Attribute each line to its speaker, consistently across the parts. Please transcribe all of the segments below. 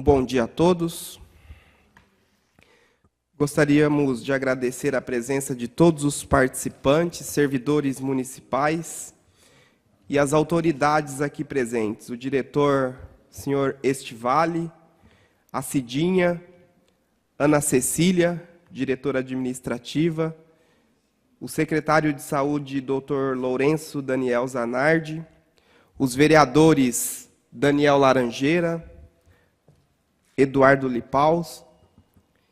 Speaker 1: Um bom dia a todos. Gostaríamos de agradecer a presença de todos os participantes, servidores municipais e as autoridades aqui presentes. O diretor, senhor Estivale, a Cidinha, Ana Cecília, diretora administrativa, o secretário de Saúde, doutor Lourenço Daniel Zanardi, os vereadores Daniel Laranjeira, Eduardo Lipaus,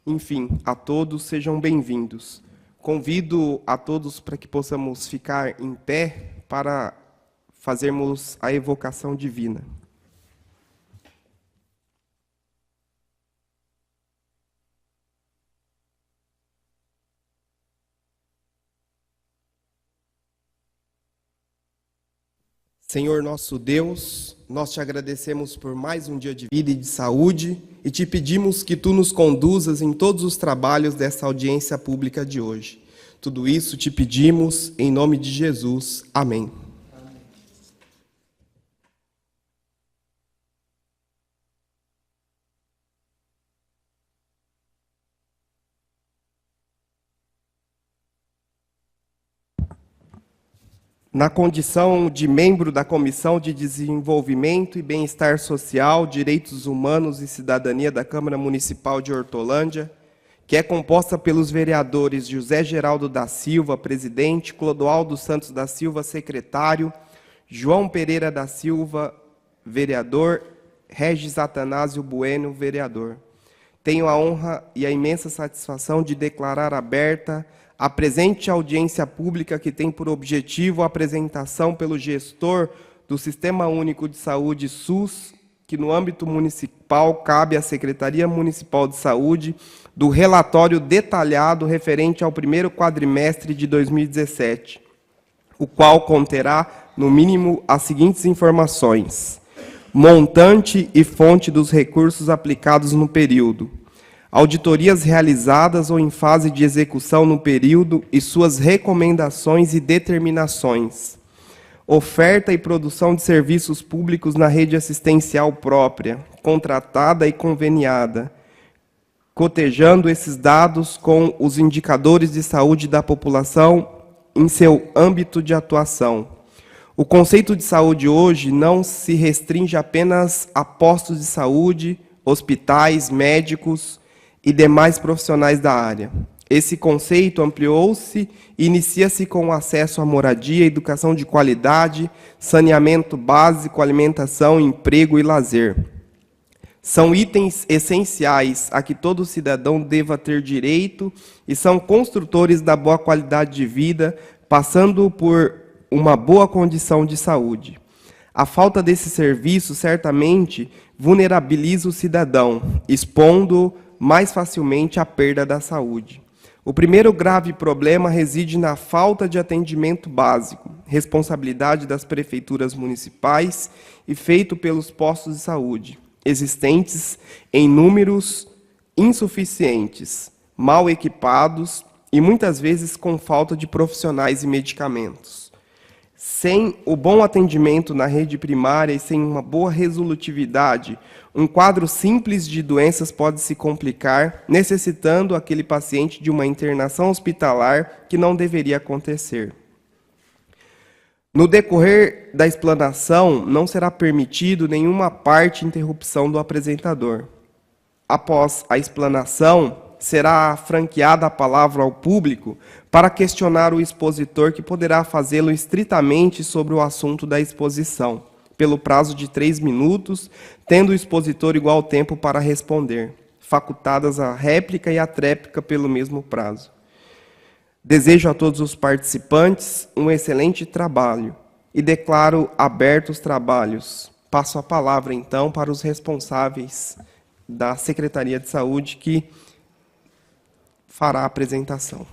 Speaker 1: enfim, a todos sejam bem-vindos. Convido a todos para que possamos ficar em pé para fazermos a evocação divina. Senhor nosso Deus, nós te agradecemos por mais um dia de vida e de saúde e te pedimos que tu nos conduzas em todos os trabalhos dessa audiência pública de hoje. Tudo isso te pedimos em nome de Jesus. Amém. Na condição de membro da Comissão de Desenvolvimento e Bem-Estar Social, Direitos Humanos e Cidadania da Câmara Municipal de Hortolândia, que é composta pelos vereadores José Geraldo da Silva, presidente, Clodoaldo Santos da Silva, secretário, João Pereira da Silva, vereador, Regis Atanásio Bueno, vereador. Tenho a honra e a imensa satisfação de declarar aberta a presente audiência pública que tem por objetivo a apresentação pelo gestor do Sistema Único de Saúde SUS, que no âmbito municipal cabe à Secretaria Municipal de Saúde, do relatório detalhado referente ao primeiro quadrimestre de 2017, o qual conterá, no mínimo, as seguintes informações: montante e fonte dos recursos aplicados no período, auditorias realizadas ou em fase de execução no período e suas recomendações e determinações, oferta e produção de serviços públicos na rede assistencial própria, contratada e conveniada, cotejando esses dados com os indicadores de saúde da população em seu âmbito de atuação. O conceito de saúde hoje não se restringe apenas a postos de saúde, hospitais, médicos e demais profissionais da área. Esse conceito ampliou-se e inicia-se com o acesso à moradia, educação de qualidade, saneamento básico, alimentação, emprego e lazer. São itens essenciais a que todo cidadão deva ter direito e são construtores da boa qualidade de vida, passando por uma boa condição de saúde. A falta desse serviço, certamente, vulnerabiliza o cidadão, expondo mais facilmente à perda da saúde. O primeiro grave problema reside na falta de atendimento básico, responsabilidade das prefeituras municipais e feito pelos postos de saúde, existentes em números insuficientes, mal equipados e muitas vezes com falta de profissionais e medicamentos. Sem o bom atendimento na rede primária e sem uma boa resolutividade, um quadro simples de doenças pode se complicar, necessitando aquele paciente de uma internação hospitalar que não deveria acontecer. No decorrer da explanação, não será permitido nenhuma parte interrupção do apresentador. Após a explanação, será franqueada a palavra ao público para questionar o expositor, que poderá fazê-lo estritamente sobre o assunto da exposição, pelo prazo de 3 minutos, tendo o expositor igual tempo para responder, facultadas a réplica e a tréplica pelo mesmo prazo. Desejo a todos os participantes um excelente trabalho e declaro abertos os trabalhos. Passo a palavra, então, para os responsáveis da Secretaria de Saúde, que fará a apresentação.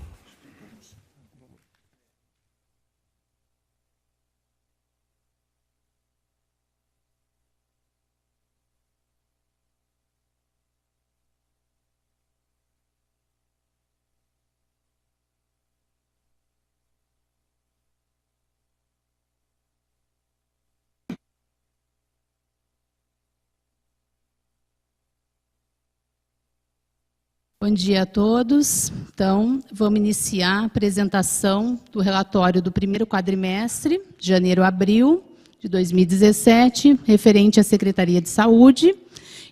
Speaker 2: Bom dia a todos. Então, vamos iniciar a apresentação do relatório do primeiro quadrimestre, janeiro a abril de 2017, referente à Secretaria de Saúde,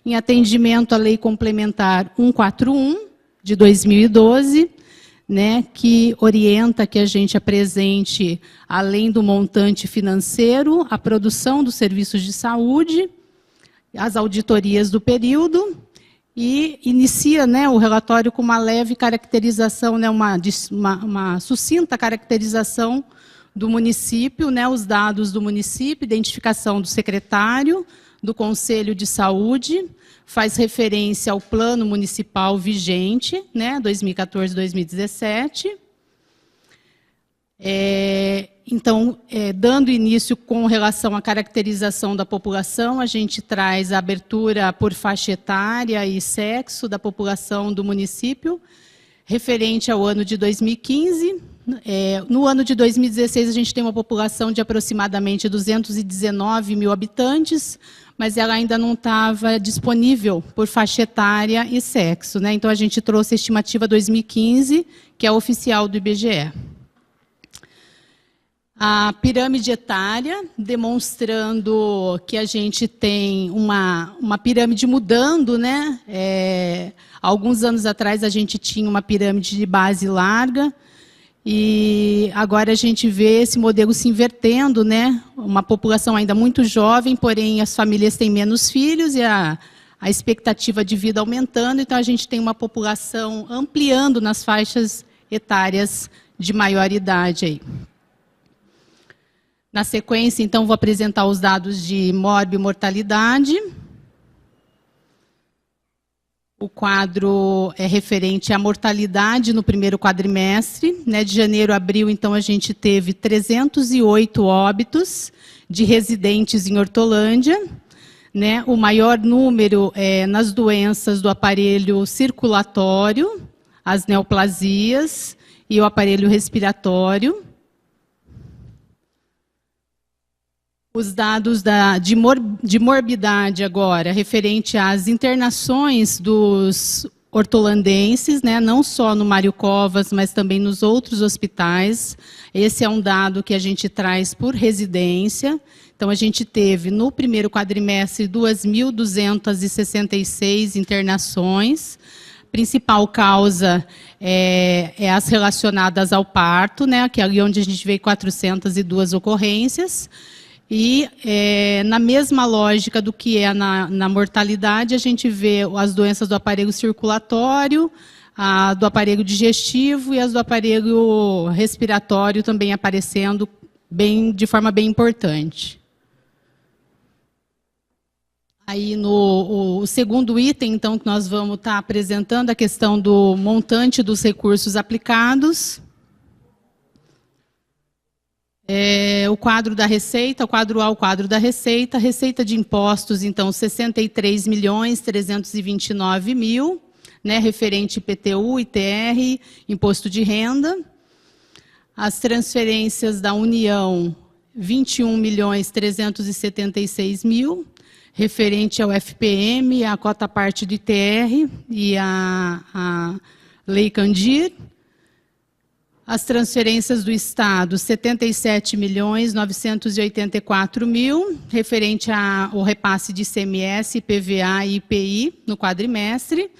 Speaker 2: em atendimento à Lei Complementar 141, de 2012, né, que orienta que a gente apresente, além do montante financeiro, a produção dos serviços de saúde, as auditorias do período, e inicia, né, o relatório com uma leve caracterização, né, uma sucinta caracterização do município, né, os dados do município, identificação do secretário, do Conselho de Saúde, faz referência ao plano municipal vigente, né, 2014-2017. Então, dando início com relação à caracterização da população, a gente traz a abertura por faixa etária e sexo da população do município, referente ao ano de 2015. No ano de 2016, a gente tem uma população de aproximadamente 219 mil habitantes, mas ela ainda não estava disponível por faixa etária e sexo, né? Então, a gente trouxe a estimativa 2015, que é a oficial do IBGE. A pirâmide etária, demonstrando que a gente tem uma pirâmide mudando, né? Alguns anos atrás a gente tinha uma pirâmide de base larga, e agora a gente vê esse modelo se invertendo, né? Uma população ainda muito jovem, porém as famílias têm menos filhos e a expectativa de vida aumentando, então a gente tem uma população ampliando nas faixas etárias de maior idade aí. Na sequência, então, vou apresentar os dados de morbimortalidade. O quadro é referente à mortalidade no primeiro quadrimestre, né? De janeiro a abril, então, a gente teve 308 óbitos de residentes em Hortolândia, né? O maior número nas doenças do aparelho circulatório, as neoplasias e o aparelho respiratório. Os dados de morbidade agora, referente às internações dos hortolandenses, né, não só no Mário Covas, mas também nos outros hospitais. Esse é um dado que a gente traz por residência. Então, a gente teve, no primeiro quadrimestre, 2.266 internações. A principal causa é as relacionadas ao parto, né, que é ali onde a gente vê 402 ocorrências. E, na mesma lógica do que é na mortalidade, a gente vê as doenças do aparelho circulatório, do aparelho digestivo e as do aparelho respiratório também aparecendo de forma bem importante. Aí, no segundo item, então, que nós vamos estar apresentando a questão do montante dos recursos aplicados. O quadro da receita, o quadro A, o quadro da receita. Receita de impostos, então, 63.329.000, né, referente IPTU, ITR, imposto de renda. As transferências da União, 21.376.000, referente ao FPM, a cota parte do ITR e a Lei Candir. As transferências do Estado, 77.984.000, referente ao repasse de ICMS, IPVA e IPI no quadrimestre.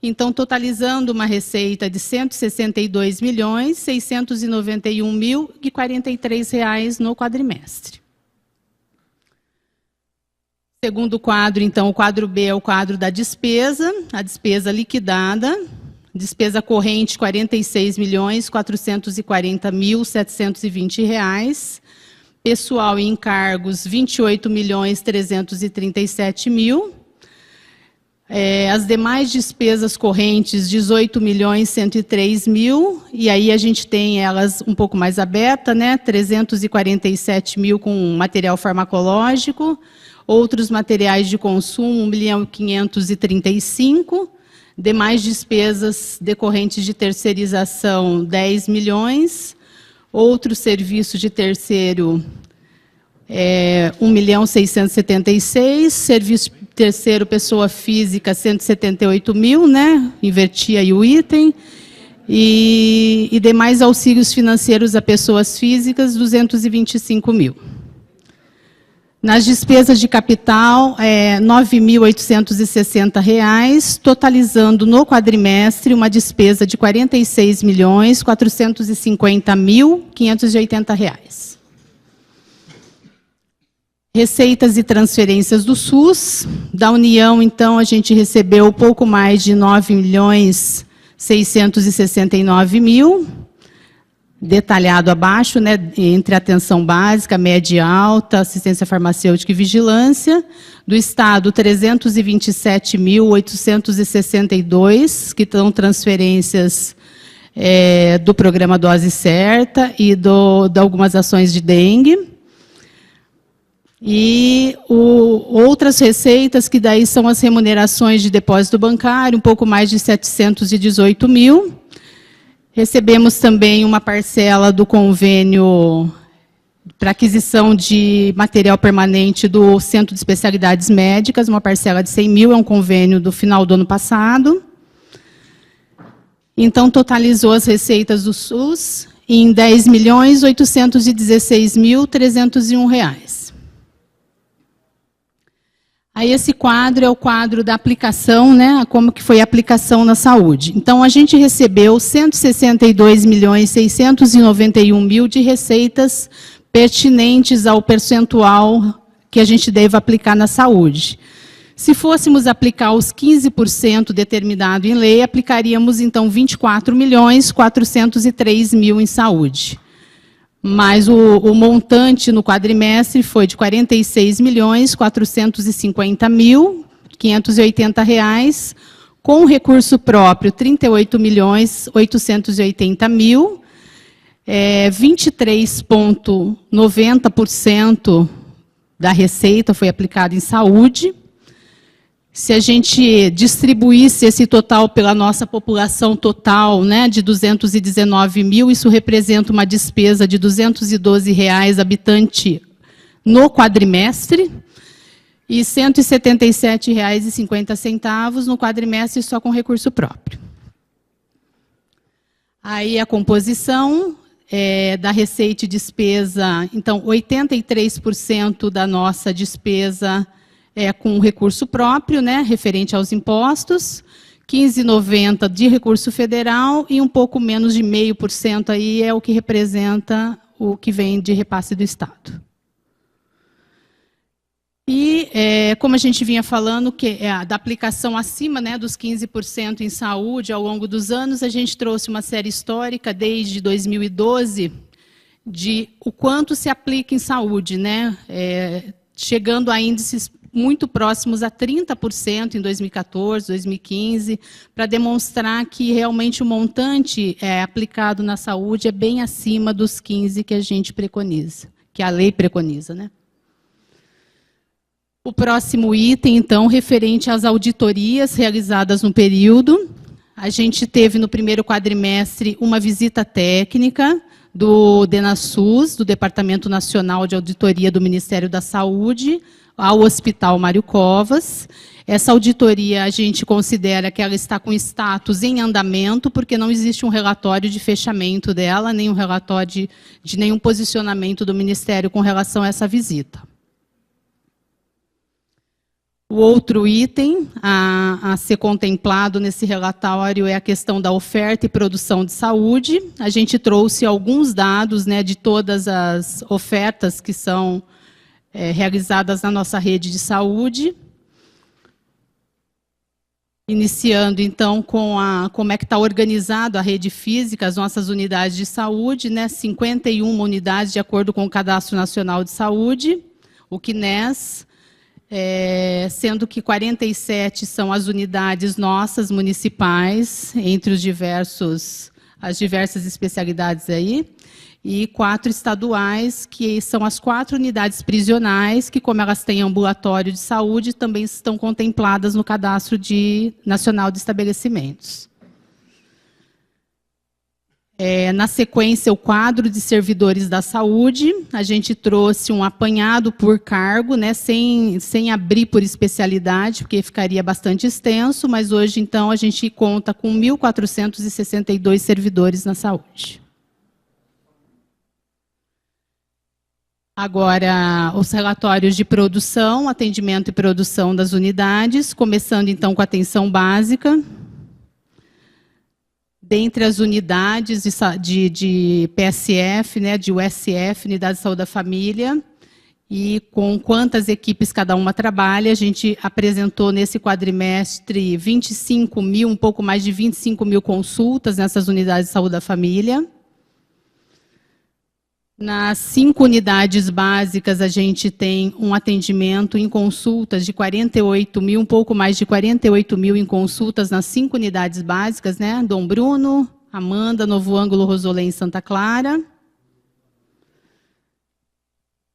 Speaker 2: Então, totalizando uma receita de R$ 162.691.043 no quadrimestre. Segundo quadro, então, o quadro B é o quadro da despesa, a despesa liquidada. Despesa corrente, R$ 46.440.720. Pessoal e encargos, R$ 28.337.000. As demais despesas correntes, R$ 18.103.000. E aí a gente tem elas um pouco mais aberta, né? 347.000 com material farmacológico. Outros materiais de consumo, R$ 1.535.000. Demais despesas decorrentes de terceirização, 10 milhões. Outros serviços de terceiro, 1.676.000. Serviços terceiro, pessoa física, 178 mil, né? Inverti aí o item. E demais auxílios financeiros a pessoas físicas, 225 mil. Nas despesas de capital, R$ 9.860, totalizando no quadrimestre uma despesa de R$ 46.450.580. Receitas e transferências do SUS. Da União, então, a gente recebeu pouco mais de R$ 9.669.000, detalhado abaixo, né, entre atenção básica, média e alta, assistência farmacêutica e vigilância. Do Estado, 327.862, que estão transferências do programa Dose Certa e de algumas ações de dengue. E outras receitas, que daí são as remunerações de depósito bancário, um pouco mais de 718 mil. Recebemos também uma parcela do convênio para aquisição de material permanente do Centro de Especialidades Médicas, uma parcela de 100 mil, é um convênio do final do ano passado. Então, totalizou as receitas do SUS em R$ 10.816.301. Aí esse quadro é o quadro da aplicação, né, como que foi a aplicação na saúde. Então, a gente recebeu 162.691.000 de receitas pertinentes ao percentual que a gente deve aplicar na saúde. Se fôssemos aplicar os 15% determinado em lei, aplicaríamos, então, 24.403.000 em saúde. Mas o montante no quadrimestre foi de R$ 46.450.580, com recurso próprio R$ 38.880.000, 23,90% da receita foi aplicada em saúde. Se a gente distribuísse esse total pela nossa população total, né, de 219 mil, isso representa uma despesa de R$ 212 habitante no quadrimestre e R$ 177,50 no quadrimestre só com recurso próprio. Aí a composição da receita e despesa, então 83% da nossa despesa com recurso próprio, né, referente aos impostos, 15,90% de recurso federal e um pouco menos de 0,5% aí é o que representa o que vem de repasse do Estado. E, como a gente vinha falando, que da aplicação acima, né, dos 15% em saúde ao longo dos anos, a gente trouxe uma série histórica desde 2012 de o quanto se aplica em saúde, né, chegando a índices muito próximos a 30% em 2014, 2015, para demonstrar que realmente o montante aplicado na saúde é bem acima dos 15% que a gente preconiza, que a lei preconiza, né? O próximo item, então, referente às auditorias realizadas no período. A gente teve no primeiro quadrimestre uma visita técnica do DENASUS, do Departamento Nacional de Auditoria do Ministério da Saúde, ao Hospital Mário Covas. Essa auditoria, a gente considera que ela está com status em andamento, porque não existe um relatório de fechamento dela, nem um relatório de nenhum posicionamento do Ministério com relação a essa visita. O outro item a ser contemplado nesse relatório é a questão da oferta e produção de saúde. A gente trouxe alguns dados, né, de todas as ofertas que são realizadas na nossa rede de saúde. Iniciando, então, com como é que está organizado a rede física, as nossas unidades de saúde, né, 51 unidades de acordo com o Cadastro Nacional de Saúde, o CNES, sendo que 47 são as unidades nossas, municipais, entre as diversas especialidades aí, e 4 estaduais, que são as 4 unidades prisionais, que, como elas têm ambulatório de saúde, também estão contempladas no Cadastro Nacional de Estabelecimentos. Na sequência, o quadro de servidores da saúde, a gente trouxe um apanhado por cargo, né, sem abrir por especialidade, porque ficaria bastante extenso, mas hoje, então, a gente conta com 1.462 servidores na saúde. Agora, os relatórios de produção, atendimento e produção das unidades, começando, então, com a atenção básica. Dentre as unidades de PSF, né, de USF, Unidade de Saúde da Família, e com quantas equipes cada uma trabalha, a gente apresentou nesse quadrimestre 25 mil, um pouco mais de 25 mil consultas nessas unidades de saúde da família. Nas 5 unidades básicas, a gente tem um atendimento em consultas de 48 mil, um pouco mais de 48 mil em consultas nas 5 unidades básicas, né? Dom Bruno, Amanda, Novo Ângulo, Rosolém e Santa Clara.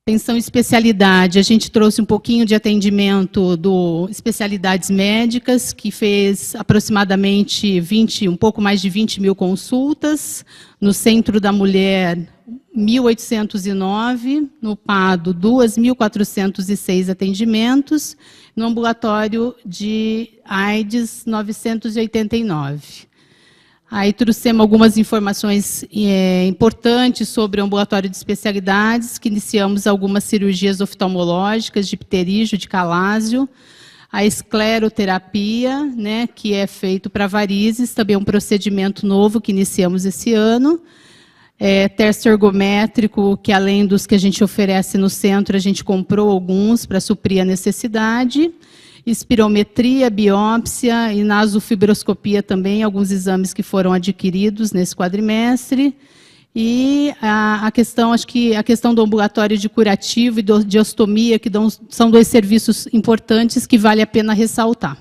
Speaker 2: Atenção especialidade, a gente trouxe um pouquinho de atendimento do especialidades médicas, que fez aproximadamente um pouco mais de 20 mil consultas. No Centro da Mulher, 1.809, no PADO, 2.406 atendimentos, no ambulatório de AIDS, 989. Aí trouxemos algumas informações importantes sobre o ambulatório de especialidades, que iniciamos algumas cirurgias oftalmológicas de pterígio, de calásio, a escleroterapia, né, que é feito para varizes, também um procedimento novo que iniciamos esse ano. Teste ergométrico, que além dos que a gente oferece no centro, a gente comprou alguns para suprir a necessidade. Espirometria, biópsia e nasofibroscopia também, alguns exames que foram adquiridos nesse quadrimestre. E a questão, acho que a questão do ambulatório de curativo e de ostomia, que são 2 serviços importantes que vale a pena ressaltar.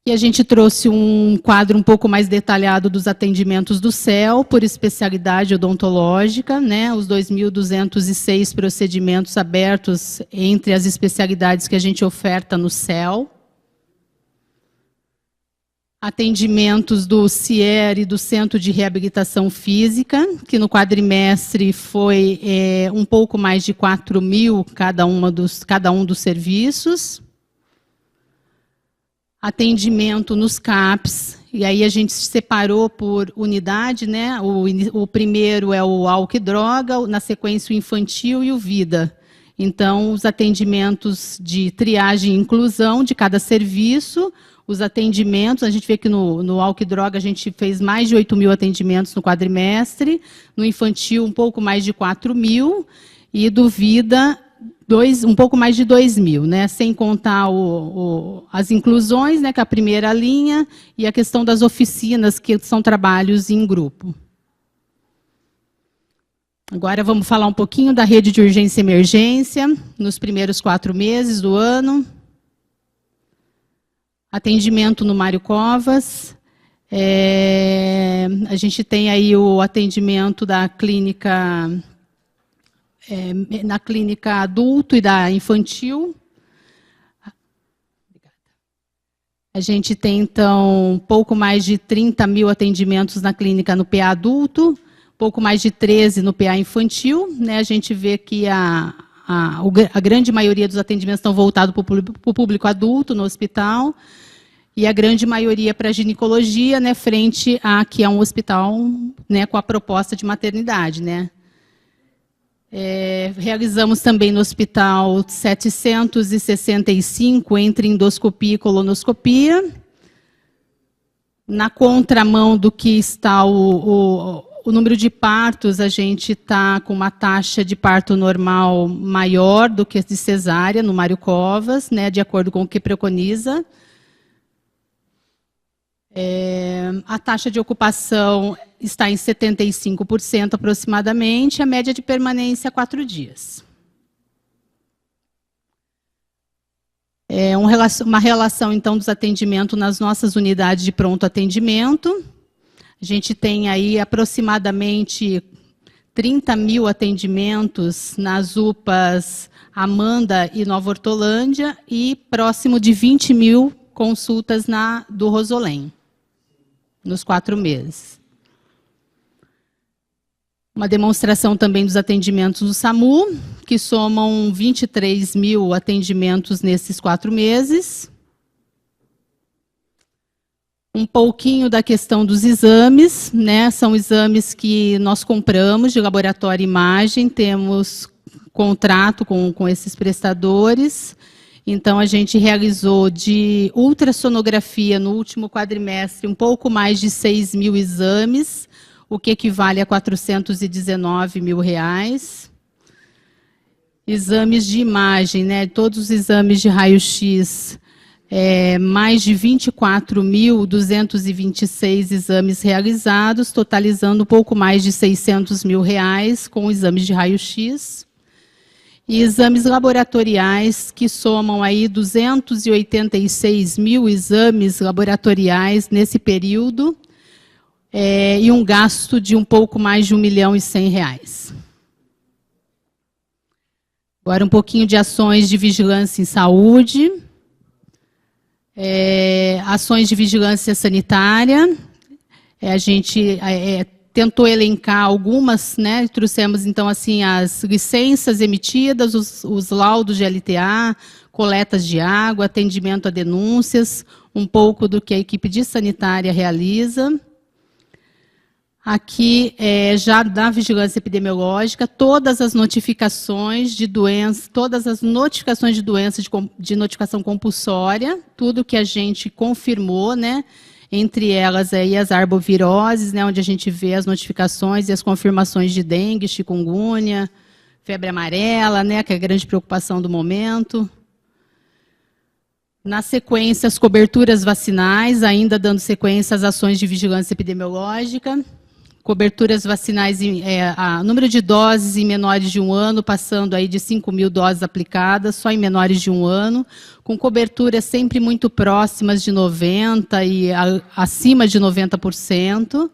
Speaker 2: E a gente trouxe um quadro um pouco mais detalhado dos atendimentos do CEL, por especialidade odontológica, né? Os 2.206 procedimentos abertos entre as especialidades que a gente oferta no CEL. Atendimentos do CIER e do Centro de Reabilitação Física, que no quadrimestre foi um pouco mais de 4 mil cada um dos serviços. Atendimento nos CAPs, e aí a gente separou por unidade, né? O primeiro é o álcool e droga, na sequência o infantil e o vida. Então, os atendimentos de triagem e inclusão de cada serviço, os atendimentos, a gente vê que no álcool e droga a gente fez mais de 8 mil atendimentos no quadrimestre, no infantil um pouco mais de 4 mil, e do vida um pouco mais de 2 mil, né? Sem contar as inclusões, né, que é a primeira linha, e a questão das oficinas, que são trabalhos em grupo. Agora vamos falar um pouquinho da rede de urgência e emergência, nos primeiros 4 meses do ano. Atendimento no Mário Covas. A gente tem aí o atendimento da clínica... na clínica adulto e da infantil. A gente tem, então, pouco mais de 30 mil atendimentos na clínica no PA adulto, pouco mais de 13 no PA infantil, né? A gente vê que a grande maioria dos atendimentos estão voltados para o público adulto no hospital, e a grande maioria para a ginecologia, né, frente a que é um hospital, né, com a proposta de maternidade, né? Realizamos também no hospital 765 entre endoscopia e colonoscopia. Na contramão do que está o número de partos, a gente está com uma taxa de parto normal maior do que de cesárea no Mário Covas, né, de acordo com o que preconiza. A taxa de ocupação está em 75% aproximadamente, a média de permanência 4 dias. Uma relação, então, dos atendimentos nas nossas unidades de pronto atendimento. A gente tem aí aproximadamente 30 mil atendimentos nas UPAs Amanda e Nova Hortolândia e próximo de 20 mil consultas do Rosolém. nos 4 meses. Uma demonstração também dos atendimentos do SAMU, que somam 23 mil atendimentos nesses 4 meses. Um pouquinho da questão dos exames, né? São exames que nós compramos de laboratório e imagem, temos contrato com esses prestadores. Então, a gente realizou de ultrassonografia no último quadrimestre um pouco mais de 6 mil exames, o que equivale a 419 mil reais. Exames de imagem, né? Todos os exames de raio-x, mais de 24.226 exames realizados, totalizando um pouco mais de 600 mil reais com exames de raio-x. E exames laboratoriais, que somam aí 286 mil exames laboratoriais nesse período, e um gasto de um pouco mais de R$1.100.000. Agora um pouquinho de ações de vigilância em saúde. Ações de vigilância sanitária. A gente tentou elencar algumas, né? Trouxemos, então, assim, as licenças emitidas, os laudos de LTA, coletas de água, atendimento a denúncias, um pouco do que a equipe de sanitária realiza. Aqui, já da vigilância epidemiológica, todas as notificações de doenças, todas as notificações de doenças de notificação compulsória, tudo que a gente confirmou, né? Entre elas aí as arboviroses, né, onde a gente vê as notificações e as confirmações de dengue, chikungunya, febre amarela, né, que é a grande preocupação do momento. Na sequência, as coberturas vacinais, ainda dando sequência às ações de vigilância epidemiológica. Coberturas vacinais, número de doses em menores de 1 ano, passando aí de 5 mil doses aplicadas, só em menores de 1 ano, com coberturas sempre muito próximas de 90% e acima de 90%.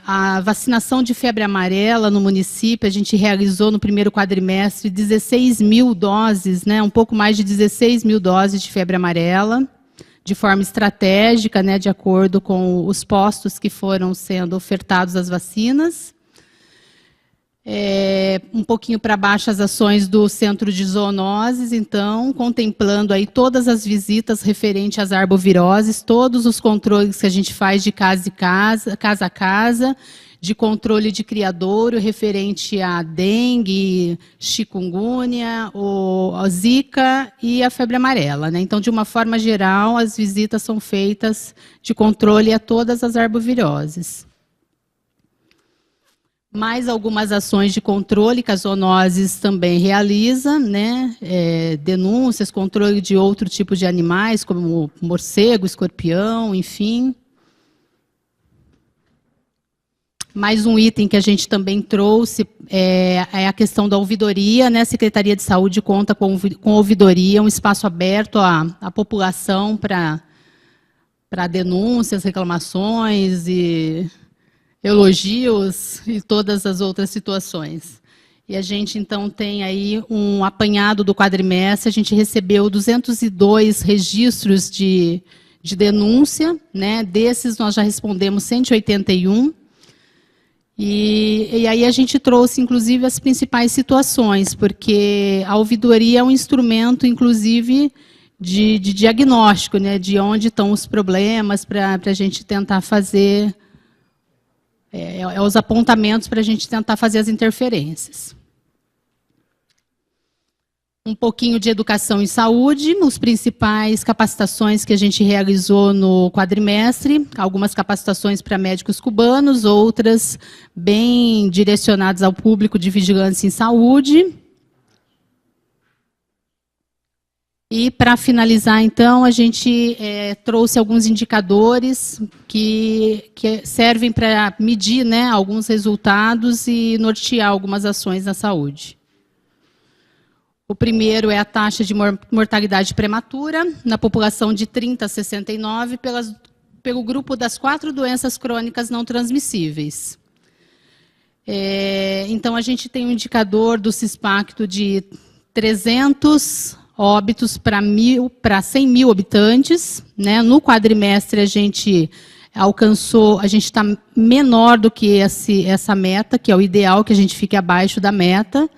Speaker 2: A vacinação de febre amarela no município, a gente realizou no primeiro quadrimestre 16 mil doses, né, um pouco mais de 16 mil doses de febre amarela, de forma estratégica, né, de acordo com os postos que foram sendo ofertados as vacinas. Um pouquinho para baixo as ações do Centro de Zoonoses, então, contemplando aí todas as visitas referentes às arboviroses, todos os controles que a gente faz de casa a casa, de controle de criadouro referente a dengue, chikungunya, a zika e a febre amarela, né? Então, de uma forma geral, as visitas são feitas de controle a todas as arboviroses. Mais algumas ações de controle que a zoonoses também realiza, né? Denúncias, controle de outro tipo de animais, como morcego, escorpião, enfim. Mais um item que a gente também trouxe é a questão da ouvidoria, né? A Secretaria de Saúde conta com ouvidoria, um espaço aberto à população para denúncias, reclamações e elogios e todas as outras situações. E a gente, então, tem aí um apanhado do quadrimestre, a gente recebeu 202 registros de denúncia, né? Desses nós já respondemos 181. E aí a gente trouxe, inclusive, as principais situações, porque a ouvidoria é um instrumento, inclusive, de diagnóstico, né? De onde estão os problemas, para a gente tentar fazer os apontamentos para a gente tentar fazer as interferências. Um pouquinho de educação em saúde, os principais capacitações que a gente realizou no quadrimestre, algumas capacitações para médicos cubanos, outras bem direcionadas ao público de vigilância em saúde. E, para finalizar, então, a gente trouxe alguns indicadores que servem para medir, né, alguns resultados e nortear algumas ações na saúde. O primeiro é a taxa de mortalidade prematura na população de 30 a 69 pelo grupo das 4 doenças crônicas não transmissíveis. Então, a gente tem um indicador do CISPACTO de 300 óbitos para 100 mil habitantes, né? No quadrimestre a gente está menor do que essa meta, que é o ideal, que a gente fique abaixo da meta.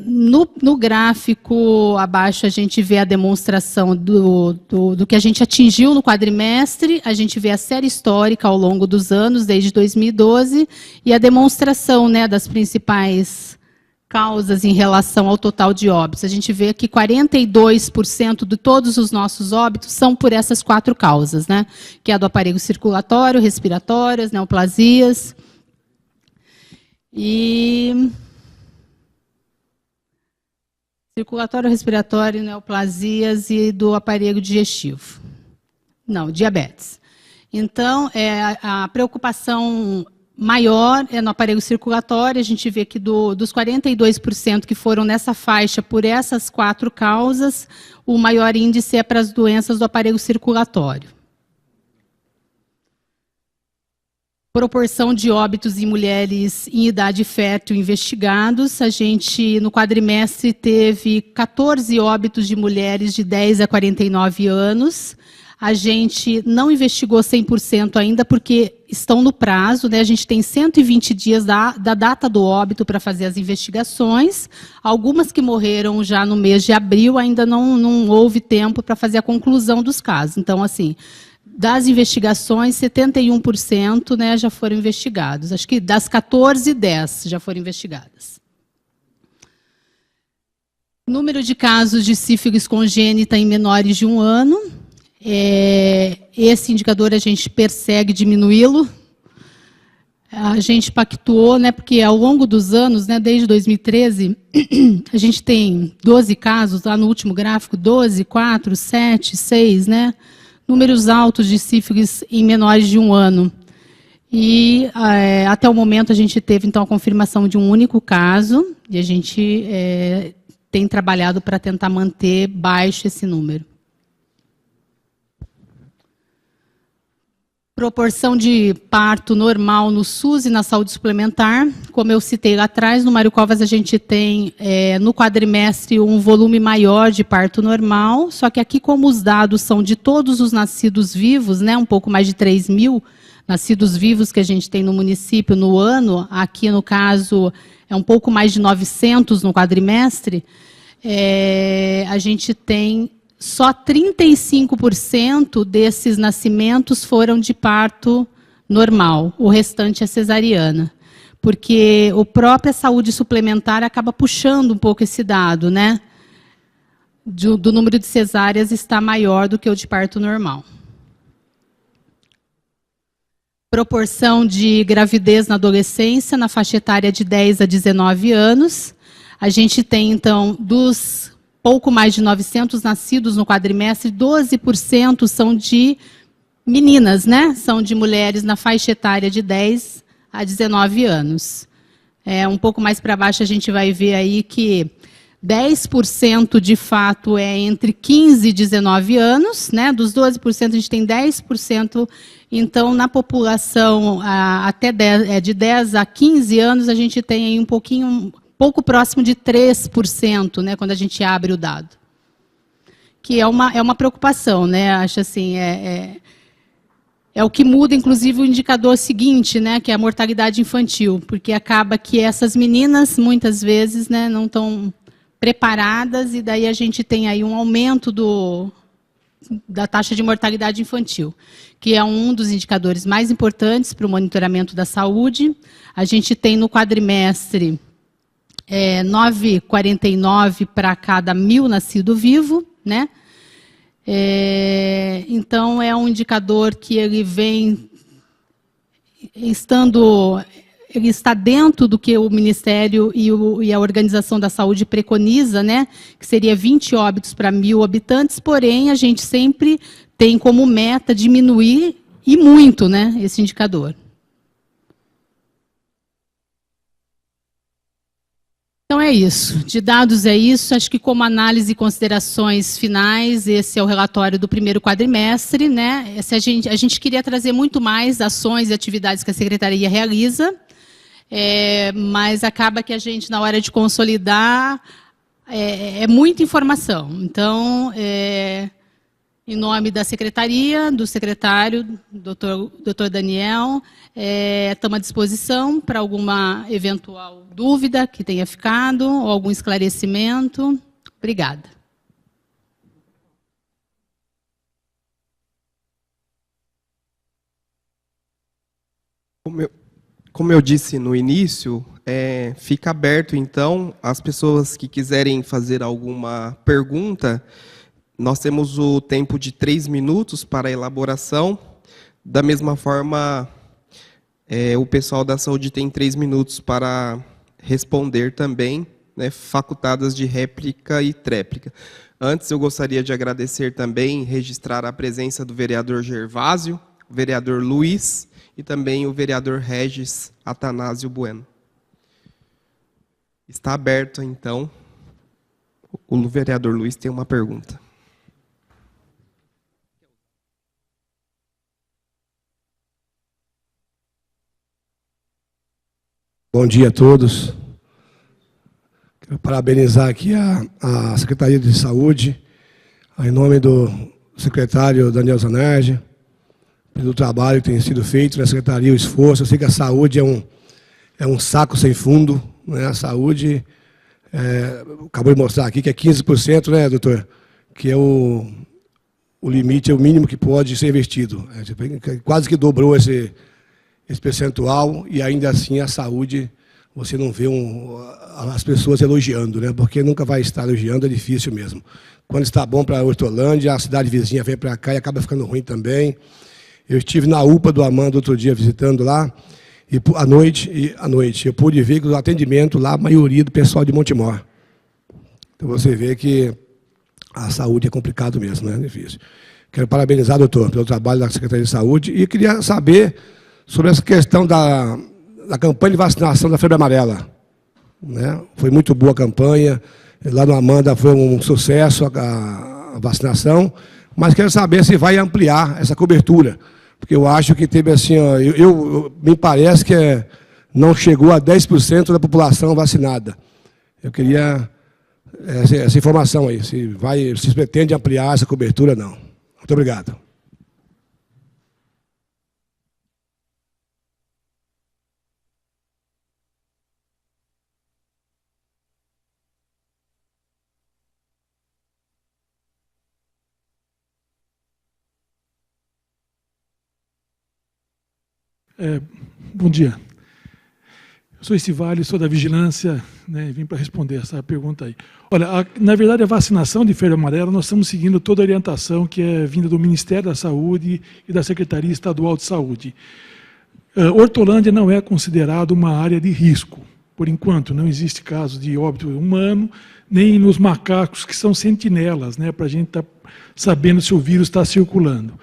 Speaker 2: No gráfico abaixo a gente vê a demonstração do que a gente atingiu no quadrimestre, a gente vê a série histórica ao longo dos anos, desde 2012, e a demonstração, né, das principais causas em relação ao total de óbitos. A gente vê que 42% de todos os nossos óbitos são por essas 4 causas, né, que é a do aparelho circulatório, respiratório, as neoplasias. Circulatório, respiratório, neoplasias e do aparelho digestivo. Não, diabetes. Então, a preocupação maior é no aparelho circulatório. A gente vê que dos 42% que foram nessa faixa por essas 4 causas, o maior índice é para as doenças do aparelho circulatório. Proporção de óbitos em mulheres em idade fértil investigados. A gente, no quadrimestre, teve 14 óbitos de mulheres de 10 a 49 anos. A gente não investigou 100% ainda, porque estão no prazo, né? A gente tem 120 dias da data do óbito para fazer as investigações. Algumas que morreram já no mês de abril, ainda não houve tempo para fazer a conclusão dos casos. Então, assim, das investigações, 71%, né, já foram investigados. Acho que das 14, 10 já foram investigadas. Número de casos de sífilis congênita em menores de 1 ano. Esse indicador a gente persegue diminuí-lo. A gente pactuou, né, porque ao longo dos anos, né, desde 2013, a gente tem 12 casos, lá no último gráfico, 12, 4, 7, 6, né? Números altos de sífilis em menores de 1 ano. E até o momento a gente teve, então, a confirmação de um único caso, e a gente tem trabalhado para tentar manter baixo esse número. Proporção de parto normal no SUS e na saúde suplementar. Como eu citei lá atrás, no Mário Covas a gente tem, no quadrimestre, um volume maior de parto normal, só que aqui, como os dados são de todos os nascidos vivos, né, um pouco mais de 3 mil nascidos vivos que a gente tem no município no ano, aqui, no caso, é um pouco mais de 900 no quadrimestre, a gente tem só 35% desses nascimentos foram de parto normal, o restante é cesariana. Porque a própria saúde suplementar acaba puxando um pouco esse dado, né? Do número de cesáreas está maior do que o de parto normal. Proporção de gravidez na adolescência, na faixa etária de 10 a 19 anos. A gente tem, então, dos pouco mais de 900 nascidos no quadrimestre, 12% são de meninas, né? São de mulheres na faixa etária de 10 a 19 anos. Um pouco mais para baixo a gente vai ver aí que 10% de fato é entre 15 e 19 anos, né? Dos 12% a gente tem 10%, então na população até de 10 a 15 anos a gente tem aí pouco próximo de 3%, né, quando a gente abre o dado. Que é uma preocupação, né? Acho assim, é o que muda, inclusive, o indicador seguinte, né, que é a mortalidade infantil, porque acaba que essas meninas, muitas vezes, né, não estão preparadas, e daí a gente tem aí um aumento da taxa de mortalidade infantil, que é um dos indicadores mais importantes para o monitoramento da saúde. A gente tem no quadrimestre 9,49 para cada 1.000 nascido vivo, né? Então, é um indicador que ele está dentro do que o Ministério e a Organização da Saúde preconiza, né? Que seria 20 óbitos para 1.000 habitantes, porém, a gente sempre tem como meta diminuir, e muito, né, esse indicador. Então é isso, de dados é isso, acho que como análise e considerações finais, esse é o relatório do primeiro quadrimestre, né? A gente queria trazer muito mais ações e atividades que a Secretaria realiza, mas acaba que a gente, na hora de consolidar, é muita informação. Então, em nome da secretaria, do secretário, doutor Daniel, estamos à disposição para alguma eventual dúvida que tenha ficado, ou algum esclarecimento. Obrigada.
Speaker 1: Como eu disse no início, fica aberto, então, as pessoas que quiserem fazer alguma pergunta. Nós temos o tempo de 3 minutos para a elaboração. Da mesma forma, o pessoal da saúde tem 3 minutos para responder também, né, facultadas de réplica e tréplica. Antes, eu gostaria de agradecer também, registrar a presença do vereador Gervásio, o vereador Luiz e também o vereador Regis Atanásio Bueno. Está aberto, então. O vereador Luiz tem uma pergunta.
Speaker 3: Bom dia a todos. Quero parabenizar aqui a Secretaria de Saúde, em nome do secretário Daniel Zanardi, pelo trabalho que tem sido feito na Secretaria, o esforço. Eu sei que a saúde é um saco sem fundo, né? A saúde, acabou de mostrar aqui que é 15%, né, doutor? Que é o limite, é o mínimo que pode ser investido. Quase que dobrou esse percentual, e ainda assim a saúde, você não vê as pessoas elogiando, né? Porque nunca vai estar elogiando, é difícil mesmo. Quando está bom para Hortolândia, a cidade vizinha vem para cá e acaba ficando ruim também. Eu estive na UPA do Amanda outro dia visitando lá, e à noite eu pude ver que o atendimento lá, a maioria do pessoal de Montemor. Então você vê que a saúde é complicado mesmo, né? É difícil. Quero parabenizar, doutor, pelo trabalho da Secretaria de Saúde, e queria saber sobre essa questão da campanha de vacinação da febre amarela, né? Foi muito boa a campanha, lá no Amanda foi um sucesso a vacinação, mas quero saber se vai ampliar essa cobertura, porque eu acho que teve assim, me parece que não chegou a 10% da população vacinada. Eu queria essa informação aí, se pretende ampliar essa cobertura ou não. Muito obrigado.
Speaker 4: Bom dia. Eu sou Estivale, sou da Vigilância, né, e vim para responder essa pergunta aí. Olha, na verdade, a vacinação de febre amarela, nós estamos seguindo toda a orientação que é vinda do Ministério da Saúde e da Secretaria Estadual de Saúde. Hortolândia não é considerada uma área de risco. Por enquanto, não existe caso de óbito humano, nem nos macacos que são sentinelas, né, para a gente estar sabendo se o vírus está circulando.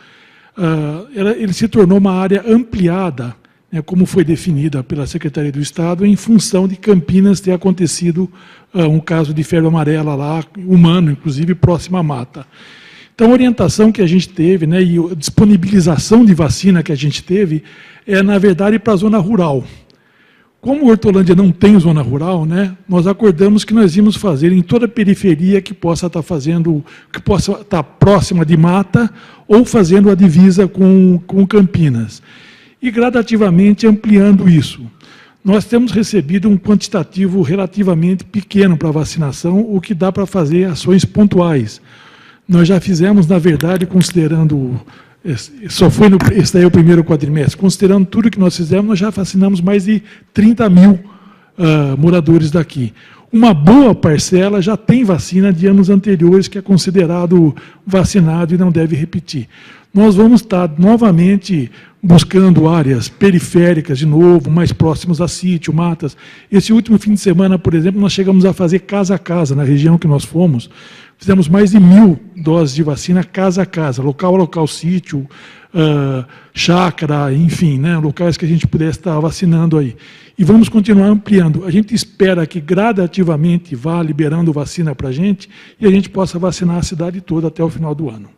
Speaker 4: Ele se tornou uma área ampliada, né, como foi definida pela Secretaria do Estado, em função de Campinas ter acontecido um caso de febre amarela lá, humano, inclusive, próximo à mata. Então, a orientação que a gente teve, né, e a disponibilização de vacina que a gente teve, na verdade, para a zona rural. Como Hortolândia não tem zona rural, né, nós acordamos que nós íamos fazer em toda a periferia que possa estar próxima de mata ou fazendo a divisa com Campinas. E gradativamente ampliando isso. Nós temos recebido um quantitativo relativamente pequeno para vacinação, o que dá para fazer ações pontuais. Nós já fizemos, na verdade, considerando... esse daí é o primeiro quadrimestre. Considerando tudo que nós fizemos, nós já vacinamos mais de 30 mil moradores daqui. Uma boa parcela já tem vacina de anos anteriores, que é considerado vacinado e não deve repetir. Nós vamos estar novamente buscando áreas periféricas, de novo, mais próximas a sítio, matas. Esse último fim de semana, por exemplo, nós chegamos a fazer casa a casa, na região que nós fomos. Fizemos mais de 1.000 doses de vacina casa a casa, local a local, sítio, chácara, enfim, né, locais que a gente pudesse estar vacinando aí. E vamos continuar ampliando. A gente espera que gradativamente vá liberando vacina para a gente e a gente possa vacinar a cidade toda até o final do ano.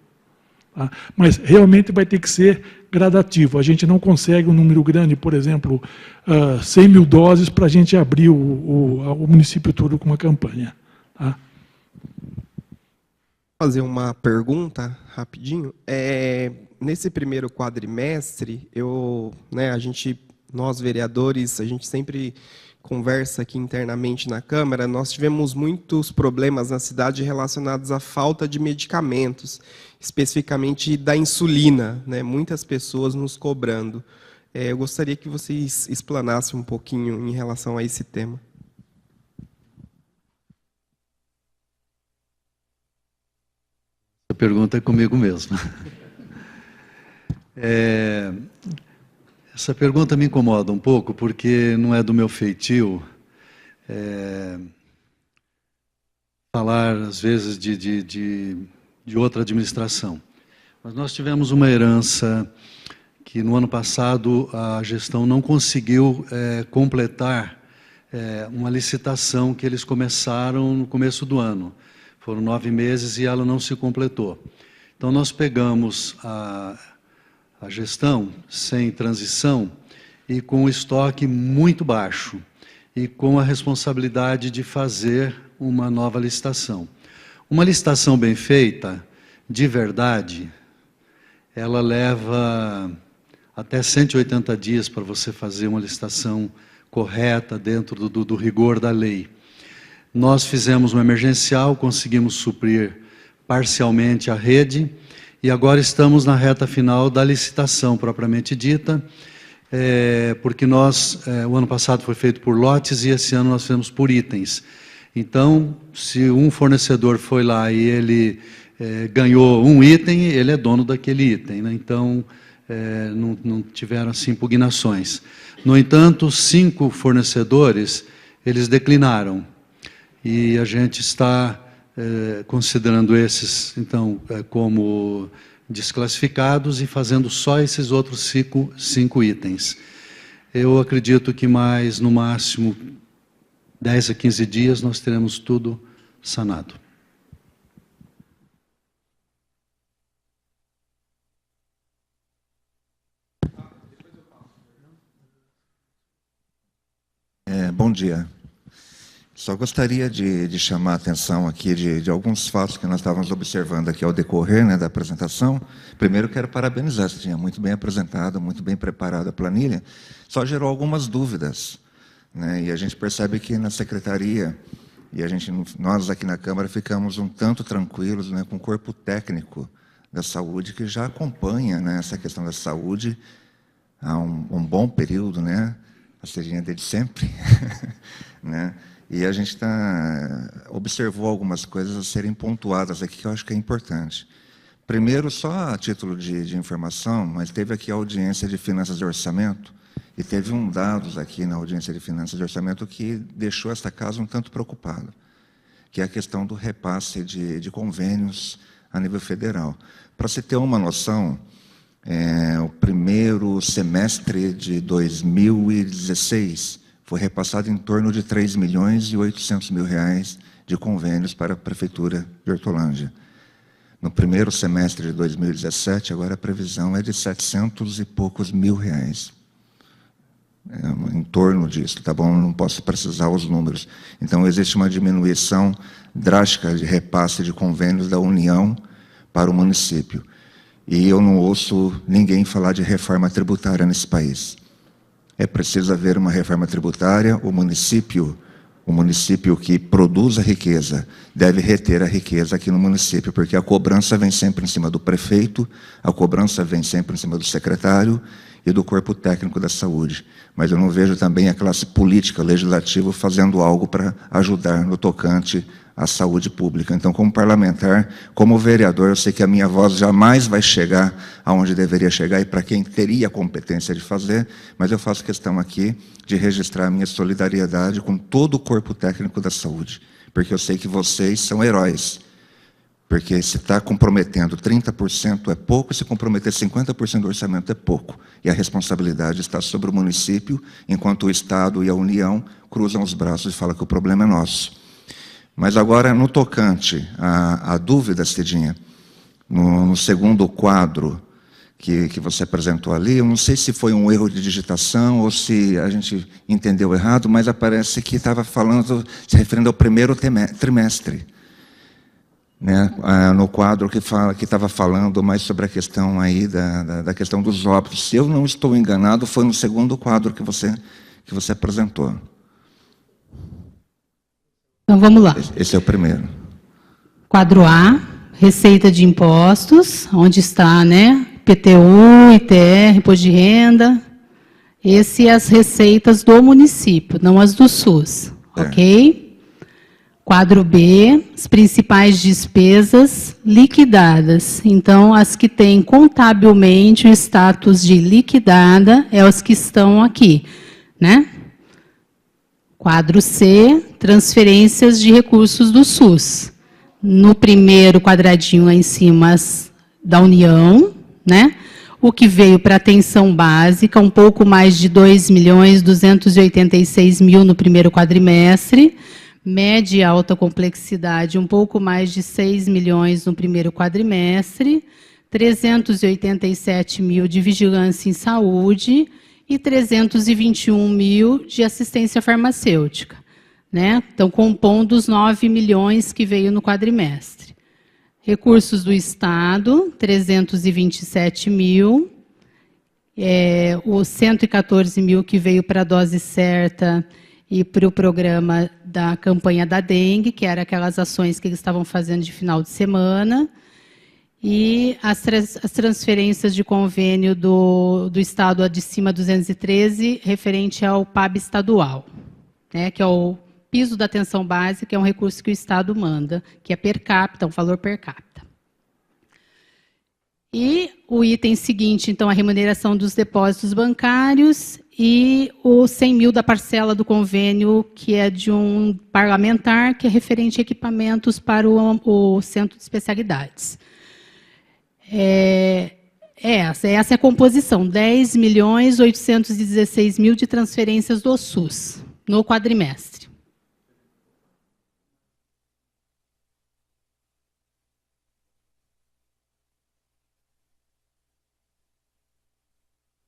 Speaker 4: Tá? Mas realmente vai ter que ser gradativo. A gente não consegue um número grande, por exemplo, 100 mil doses para a gente abrir o município todo com uma campanha. Tá?
Speaker 1: Fazer uma pergunta rapidinho. Nesse primeiro quadrimestre, nós vereadores, a gente sempre conversa aqui internamente na Câmara, nós tivemos muitos problemas na cidade relacionados à falta de medicamentos, especificamente da insulina, né? Muitas pessoas nos cobrando. Eu gostaria que vocês explanassem um pouquinho em relação a esse tema.
Speaker 5: A pergunta é comigo mesmo. Essa pergunta me incomoda um pouco, porque não é do meu feitio falar, às vezes, de outra administração. Mas nós tivemos uma herança que, no ano passado, a gestão não conseguiu completar uma licitação que eles começaram no começo do ano. Foram 9 meses e ela não se completou. Então, nós pegamos a gestão sem transição e com um estoque muito baixo e com a responsabilidade de fazer uma nova licitação. Uma licitação bem feita, de verdade, ela leva até 180 dias para você fazer uma licitação correta dentro do rigor da lei. Nós fizemos uma emergencial, conseguimos suprir parcialmente a rede e agora estamos na reta final da licitação propriamente dita, porque o ano passado foi feito por lotes e esse ano nós fizemos por itens. Então, se um fornecedor foi lá e ele ganhou um item, ele é dono daquele item, né? Então, não tiveram assim impugnações. No entanto, 5 fornecedores, eles declinaram. E a gente está considerando esses, então, como desclassificados e fazendo só esses outros 5 itens. Eu acredito que mais, no máximo, 10 a 15 dias, nós teremos tudo sanado.
Speaker 6: Bom dia. Só gostaria de chamar a atenção aqui de alguns fatos que nós estávamos observando aqui ao decorrer, né, da apresentação. Primeiro, quero parabenizar, você tinha muito bem apresentado, muito bem preparada a planilha, só gerou algumas dúvidas, né, e a gente percebe que na secretaria, e nós aqui na Câmara ficamos um tanto tranquilos, né, com o corpo técnico da saúde, que já acompanha, né, essa questão da saúde há um bom período, né, a sejinha desde sempre, né? E a gente observou algumas coisas a serem pontuadas aqui, que eu acho que é importante. Primeiro, só a título de informação, mas teve aqui a audiência de finanças e orçamento, e teve dados aqui na audiência de finanças e orçamento que deixou esta casa um tanto preocupada, que é a questão do repasse de convênios a nível federal. Para se ter uma noção, o primeiro semestre de 2016 foi repassado em torno de 3.800.000 de convênios para a Prefeitura de Hortolândia. No primeiro semestre de 2017, agora a previsão é de 700 e poucos mil reais. Em torno disso, tá bom? Não posso precisar os números. Então, existe uma diminuição drástica de repasse de convênios da União para o município. E eu não ouço ninguém falar de reforma tributária nesse país. É preciso haver uma reforma tributária, o município que produz a riqueza deve reter a riqueza aqui no município, porque a cobrança vem sempre em cima do prefeito, a cobrança vem sempre em cima do secretário e do corpo técnico da saúde. Mas eu não vejo também a classe política, legislativa, fazendo algo para ajudar no tocante à saúde pública. Então, como parlamentar, como vereador, eu sei que a minha voz jamais vai chegar aonde deveria chegar e para quem teria a competência de fazer, mas eu faço questão aqui de registrar a minha solidariedade com todo o corpo técnico da saúde, porque eu sei que vocês são heróis, porque se está comprometendo 30% é pouco, se comprometer 50% do orçamento é pouco, e a responsabilidade está sobre o município, enquanto o Estado e a União cruzam os braços e falam que o problema é nosso. Mas agora, no tocante à dúvida, Cidinha, no segundo quadro que você apresentou ali, eu não sei se foi um erro de digitação ou se a gente entendeu errado, mas aparece que estava falando, se referindo ao primeiro trimestre. né, no quadro que estava falando mais sobre a questão aí da questão dos óbitos. Se eu não estou enganado, foi no segundo quadro que você apresentou.
Speaker 2: Então, vamos lá.
Speaker 6: Esse é o primeiro.
Speaker 2: Quadro A, receita de impostos, onde está, né, IPTU, ITR, imposto de renda. Esse é as receitas do município, não as do SUS, ok? Quadro B, as principais despesas liquidadas. Então, as que têm contabilmente o status de liquidada, é as que estão aqui, né? Quadro C, transferências de recursos do SUS. No primeiro quadradinho lá em cima, as da União, né? O que veio para atenção básica, um pouco mais de 2.286.000 no primeiro quadrimestre. Média e alta complexidade, um pouco mais de 6 milhões no primeiro quadrimestre. 387 mil de vigilância em saúde e 321 mil de assistência farmacêutica, né? Então, compondo os 9 milhões que veio no quadrimestre. Recursos do Estado, 327 mil. Os 114 mil que veio para a dose certa e para o programa da campanha da dengue, que eram aquelas ações que eles estavam fazendo de final de semana. E as transferências de convênio do Estado a de cima 213, referente ao PAB estadual, né, que é o piso da atenção básica, que é um recurso que o Estado manda, que é per capita, um valor per capita. E o item seguinte, então, a remuneração dos depósitos bancários e os 100 mil da parcela do convênio, que é de um parlamentar, que é referente a equipamentos para o Centro de Especialidades. Essa é a composição, 10.816.000 de transferências do SUS, no quadrimestre.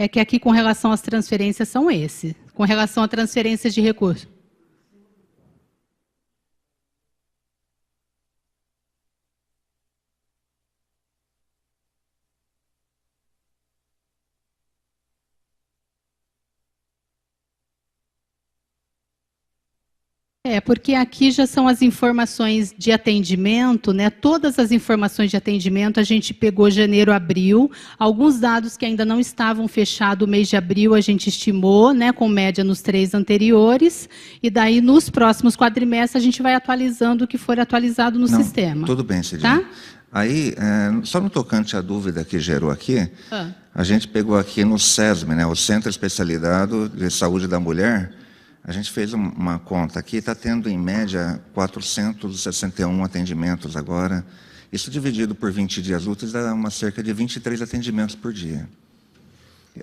Speaker 2: É que aqui, com relação às transferências, são esses. Com relação a transferências de recursos. Porque aqui já são as informações de atendimento, né? Todas as informações de atendimento a gente pegou janeiro, abril. Alguns dados que ainda não estavam fechados o mês de abril a gente estimou, né? Com média nos 3 anteriores. E daí, nos próximos quadrimestres, a gente vai atualizando o que for atualizado no sistema.
Speaker 6: Tudo bem, Cidinha.
Speaker 2: Tá?
Speaker 6: Aí, só no tocante à dúvida que gerou aqui, a gente pegou aqui no SESM, né? O Centro Especializado de Saúde da Mulher. A gente fez uma conta aqui, está tendo em média 461 atendimentos agora. Isso dividido por 20 dias úteis dá cerca de 23 atendimentos por dia.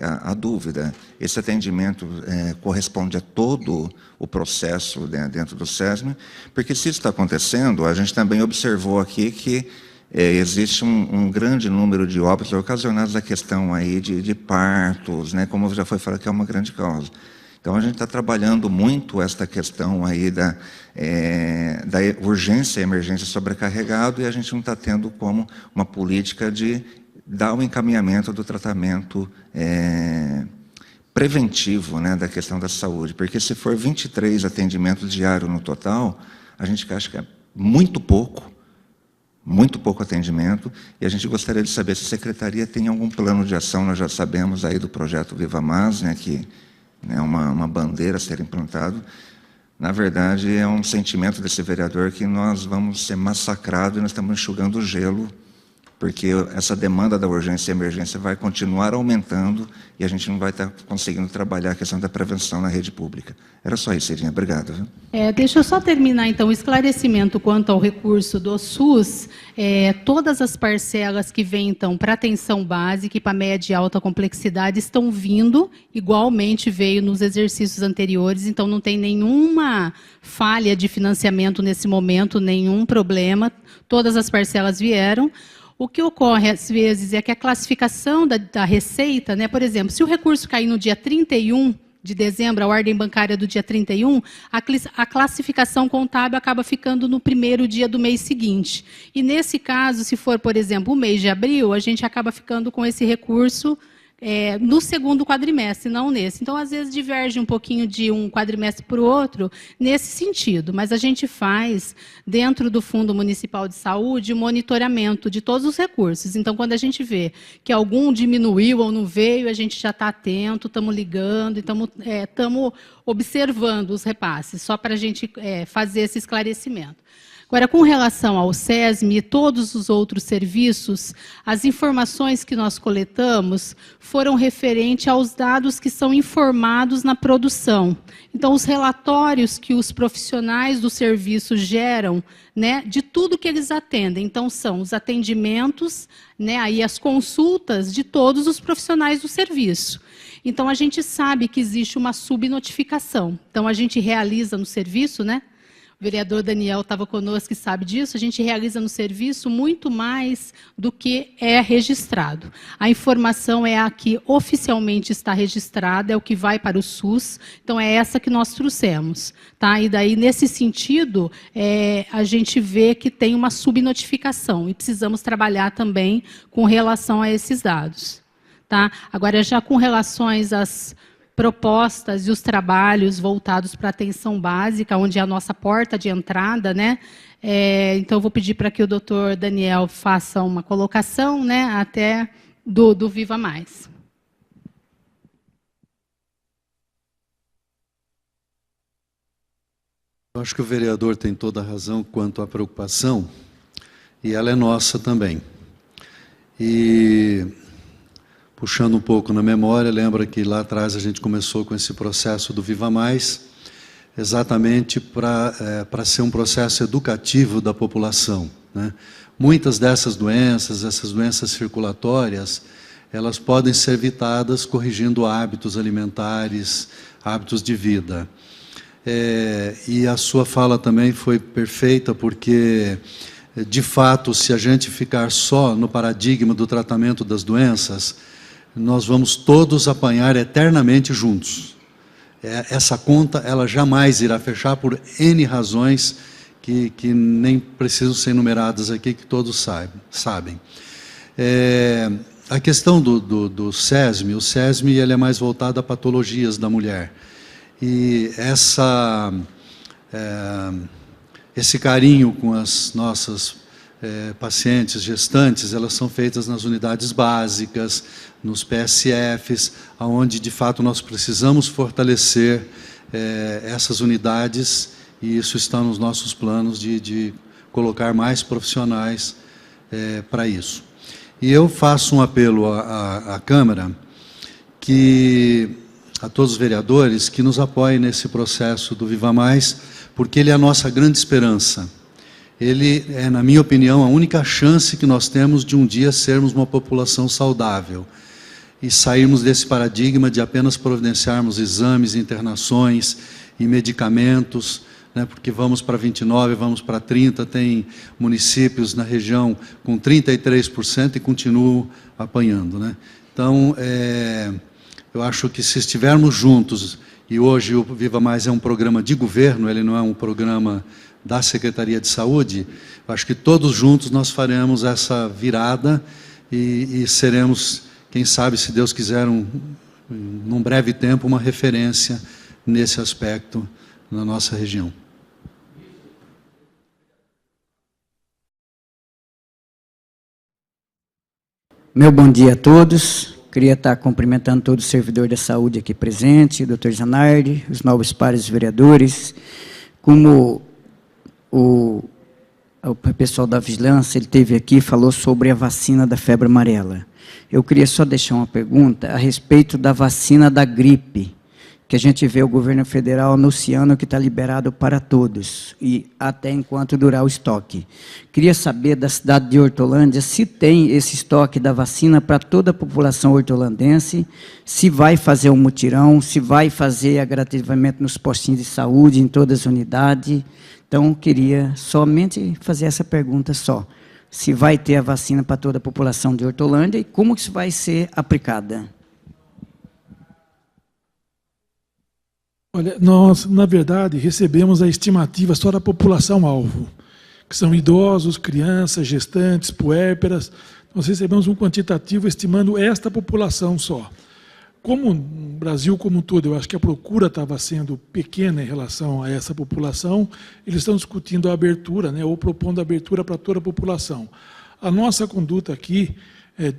Speaker 6: A dúvida, esse atendimento corresponde a todo o processo dentro do SESM? Porque se isso está acontecendo, a gente também observou aqui que existe um grande número de óbitos ocasionados à questão aí de partos, né, como já foi falado, que é uma grande causa. Então, a gente está trabalhando muito esta questão aí da urgência e emergência sobrecarregado, e a gente não está tendo como uma política de dar o encaminhamento do tratamento preventivo, né, da questão da saúde. Porque se for 23 atendimentos diários no total, a gente acha que é muito pouco atendimento, e a gente gostaria de saber se a Secretaria tem algum plano de ação. Nós já sabemos aí do projeto Viva Mais, né, que é uma bandeira a ser implantado. Na verdade, é um sentimento desse vereador que nós vamos ser massacrados e nós estamos enxugando o gelo, porque essa demanda da urgência e emergência vai continuar aumentando e a gente não vai estar conseguindo trabalhar a questão da prevenção na rede pública. Era só isso, Irinha. Obrigado. Viu?
Speaker 2: Deixa eu só terminar, então, o esclarecimento quanto ao recurso do SUS. Todas as parcelas que vêm, então, para atenção básica e para média e alta complexidade estão vindo, igualmente veio nos exercícios anteriores, então não tem nenhuma falha de financiamento nesse momento, nenhum problema, todas as parcelas vieram. O que ocorre, às vezes, é que a classificação da receita, né, por exemplo, se o recurso cair no dia 31 de dezembro, a ordem bancária do dia 31, a classificação contábil acaba ficando no primeiro dia do mês seguinte. E, nesse caso, se for, por exemplo, o mês de abril, a gente acaba ficando com esse recurso no segundo quadrimestre, não nesse. Então, às vezes, diverge um pouquinho de um quadrimestre para o outro nesse sentido, mas a gente faz, dentro do Fundo Municipal de Saúde, o monitoramento de todos os recursos. Então, quando a gente vê que algum diminuiu ou não veio, a gente já está atento, estamos ligando, estamos observando os repasses, só para a gente fazer esse esclarecimento. Agora, com relação ao SESM e todos os outros serviços, as informações que nós coletamos foram referentes aos dados que são informados na produção. Então, os relatórios que os profissionais do serviço geram, né, de tudo que eles atendem. Então, são os atendimentos, né, aí as consultas de todos os profissionais do serviço. Então, a gente sabe que existe uma subnotificação. Então, a gente realiza no serviço, né? O vereador Daniel estava conosco e sabe disso, a gente realiza no serviço muito mais do que é registrado. A informação é a que oficialmente está registrada, é o que vai para o SUS, então é essa que nós trouxemos. Tá? E daí, nesse sentido, a gente vê que tem uma subnotificação e precisamos trabalhar também com relação a esses dados. Tá? Agora, já com relações às propostas e os trabalhos voltados para a atenção básica, onde é a nossa porta de entrada, né? Então, eu vou pedir para que o doutor Daniel faça uma colocação, né, até do Viva Mais.
Speaker 5: Eu acho que o vereador tem toda a razão quanto à preocupação, e ela é nossa também. E, puxando um pouco na memória, lembra que lá atrás a gente começou com esse processo do Viva Mais, exatamente para ser um processo educativo da população, né? Muitas dessas doenças, essas doenças circulatórias, elas podem ser evitadas corrigindo hábitos alimentares, hábitos de vida. E a sua fala também foi perfeita, porque, de fato, se a gente ficar só no paradigma do tratamento das doenças, nós vamos todos apanhar eternamente juntos. Essa conta, ela jamais irá fechar por N razões que nem precisam ser enumeradas aqui, que todos sabem. A questão do SESM, o SESM ele é mais voltado a patologias da mulher. E esse carinho com as nossas pacientes gestantes, elas são feitas nas unidades básicas, nos PSFs, onde de fato nós precisamos fortalecer essas unidades, e isso está nos nossos planos de colocar mais profissionais para isso. E eu faço um apelo à Câmara, a todos os vereadores, que nos apoiem nesse processo do Viva Mais, porque ele é a nossa grande esperança. Ele é, na minha opinião, a única chance que nós temos de um dia sermos uma população saudável e sairmos desse paradigma de apenas providenciarmos exames, internações e medicamentos, né, porque vamos para 29, vamos para 30, tem municípios na região com 33% e continuam apanhando, né? Então, eu acho que se estivermos juntos, e hoje o Viva Mais é um programa de governo, ele não é um programa da Secretaria de Saúde, eu acho que todos juntos nós faremos essa virada e seremos, quem sabe, se Deus quiser, num breve tempo, uma referência nesse aspecto na nossa região.
Speaker 7: Meu bom dia a todos. Queria estar cumprimentando todo o servidor da saúde aqui presente, o doutor Zanardi, os novos pares vereadores. Como o pessoal da vigilância, ele esteve aqui e falou sobre a vacina da febre amarela. Eu queria só deixar uma pergunta a respeito da vacina da gripe, que a gente vê o governo federal anunciando que está liberado para todos, e até enquanto durar o estoque. Queria saber da cidade de Hortolândia se tem esse estoque da vacina para toda a população hortolandense, se vai fazer um mutirão, se vai fazer gratuitamente nos postinhos de saúde, em todas as unidades. Então, queria somente fazer essa pergunta só. Se vai ter a vacina para toda a população de Hortolândia e como isso vai ser aplicada.
Speaker 4: Olha, nós, na verdade, recebemos a estimativa só da população-alvo, que são idosos, crianças, gestantes, puérperas. Nós recebemos um quantitativo estimando esta população só. Como no Brasil como um todo, eu acho que a procura estava sendo pequena em relação a essa população, eles estão discutindo a abertura, né, ou propondo a abertura para toda a população. A nossa conduta aqui,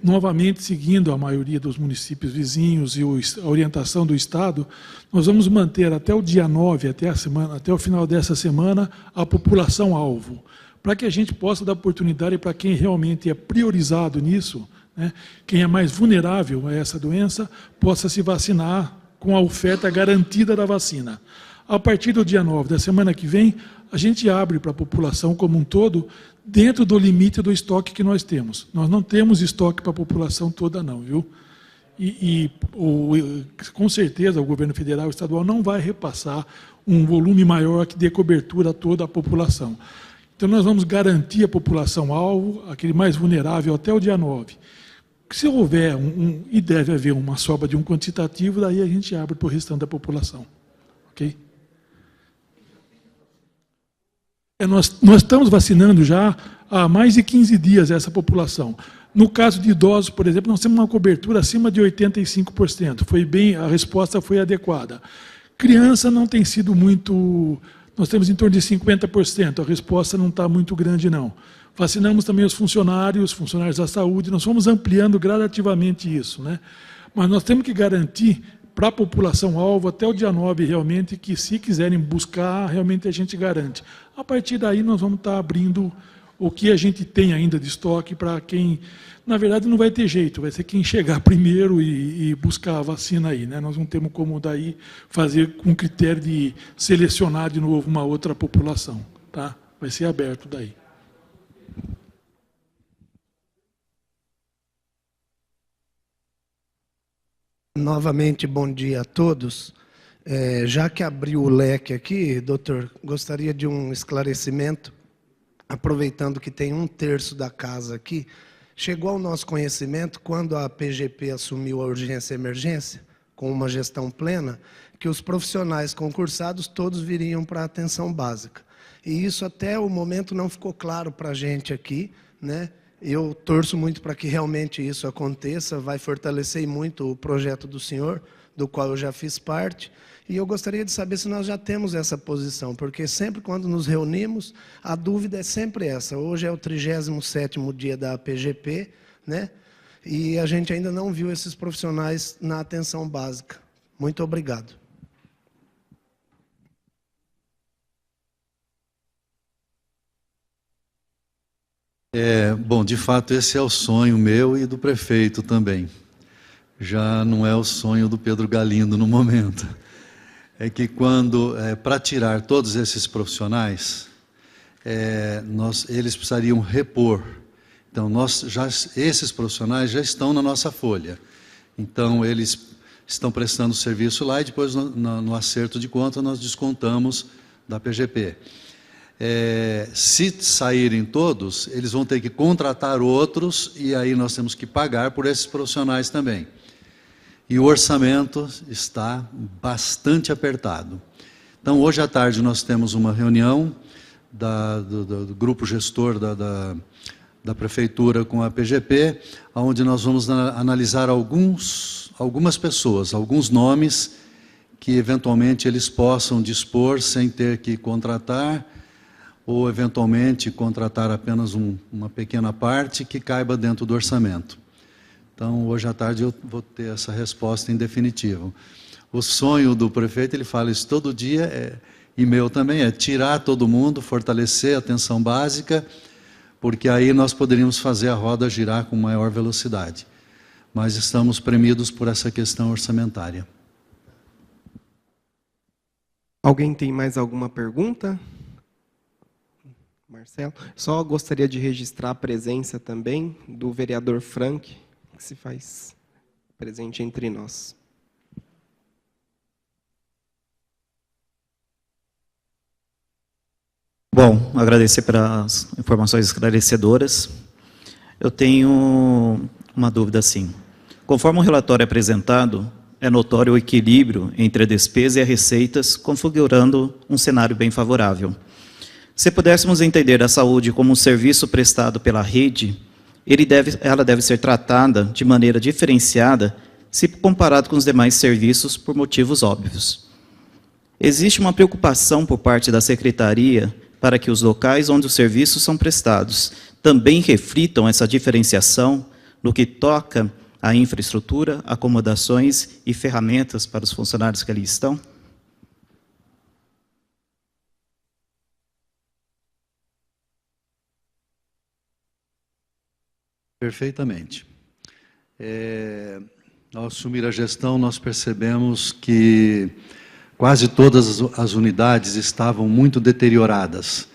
Speaker 4: novamente seguindo a maioria dos municípios vizinhos e a orientação do Estado, nós vamos manter até o dia 9, até o final dessa semana, a população-alvo, para que a gente possa dar oportunidade para quem realmente é priorizado nisso, né, quem é mais vulnerável a essa doença, possa se vacinar com a oferta garantida da vacina. A partir do dia 9 da semana que vem, a gente abre para a população como um todo, dentro do limite do estoque que nós temos. Nós não temos estoque para a população toda não, viu? Com certeza o governo federal e estadual não vai repassar um volume maior que dê cobertura a toda a população. Então nós vamos garantir a população-alvo, aquele mais vulnerável, até o dia 9. Se houver, e deve haver uma sobra de um quantitativo, daí a gente abre para o restante da população. Ok? Nós estamos vacinando já há mais de 15 dias essa população. No caso de idosos, por exemplo, nós temos uma cobertura acima de 85%. A resposta foi adequada. Criança não tem sido muito... Nós temos em torno de 50%, a resposta não está muito grande, não. Vacinamos também os funcionários da saúde, nós fomos ampliando gradativamente isso, né? Mas nós temos que garantir para a população-alvo até o dia 9, realmente, que se quiserem buscar, realmente a gente garante. A partir daí, nós vamos estar abrindo o que a gente tem ainda de estoque para quem, na verdade, não vai ter jeito, vai ser quem chegar primeiro e buscar a vacina aí, né? Nós não temos como daí fazer com critério de selecionar de novo uma outra população, tá? Vai ser aberto daí.
Speaker 8: Novamente, bom dia a todos. Já que abriu o leque aqui, doutor, gostaria de um esclarecimento, aproveitando que tem 1/3 da casa aqui. Chegou ao nosso conhecimento, quando a PGP assumiu a urgência e emergência, com uma gestão plena, que os profissionais concursados todos viriam para a atenção básica. E isso até o momento não ficou claro para a gente aqui, né? Eu torço muito para que realmente isso aconteça, vai fortalecer muito o projeto do senhor, do qual eu já fiz parte, e eu gostaria de saber se nós já temos essa posição, porque sempre quando nos reunimos, a dúvida é sempre essa. Hoje é o 37º dia da PGP, né? E a gente ainda não viu esses profissionais na atenção básica. Muito obrigado.
Speaker 5: Bom, de fato, esse é o sonho meu e do prefeito também. Já não é o sonho do Pedro Galindo no momento. É que para tirar todos esses profissionais, eles precisariam repor. Então, esses profissionais já estão na nossa folha. Então, eles estão prestando serviço lá e depois, no acerto de conta, nós descontamos da PGP. Se saírem todos, eles vão ter que contratar outros e aí nós temos que pagar por esses profissionais também. E o orçamento está bastante apertado. Então, hoje à tarde nós temos uma reunião do grupo gestor da Prefeitura com a PGP, onde nós vamos analisar algumas pessoas, alguns nomes que eventualmente eles possam dispor sem ter que contratar, ou eventualmente contratar apenas uma pequena parte que caiba dentro do orçamento. Então, hoje à tarde eu vou ter essa resposta em definitivo. O sonho do prefeito, ele fala isso todo dia, e meu também, é tirar todo mundo, fortalecer a atenção básica, porque aí nós poderíamos fazer a roda girar com maior velocidade. Mas estamos premidos por essa questão orçamentária.
Speaker 1: Alguém tem mais alguma pergunta? Marcelo, só gostaria de registrar a presença também do vereador Frank, que se faz presente entre nós.
Speaker 9: Bom, agradecer pelas informações esclarecedoras. Eu tenho uma dúvida assim. Conforme o relatório apresentado, é notório o equilíbrio entre a despesa e as receitas, configurando um cenário bem favorável. Se pudéssemos entender a saúde como um serviço prestado pela rede, ela deve ser tratada de maneira diferenciada se comparado com os demais serviços por motivos óbvios. Existe uma preocupação por parte da Secretaria para que os locais onde os serviços são prestados também reflitam essa diferenciação no que toca à infraestrutura, acomodações e ferramentas para os funcionários que ali estão?
Speaker 5: Perfeitamente. Ao assumir a gestão, nós percebemos que quase todas as unidades estavam muito deterioradas.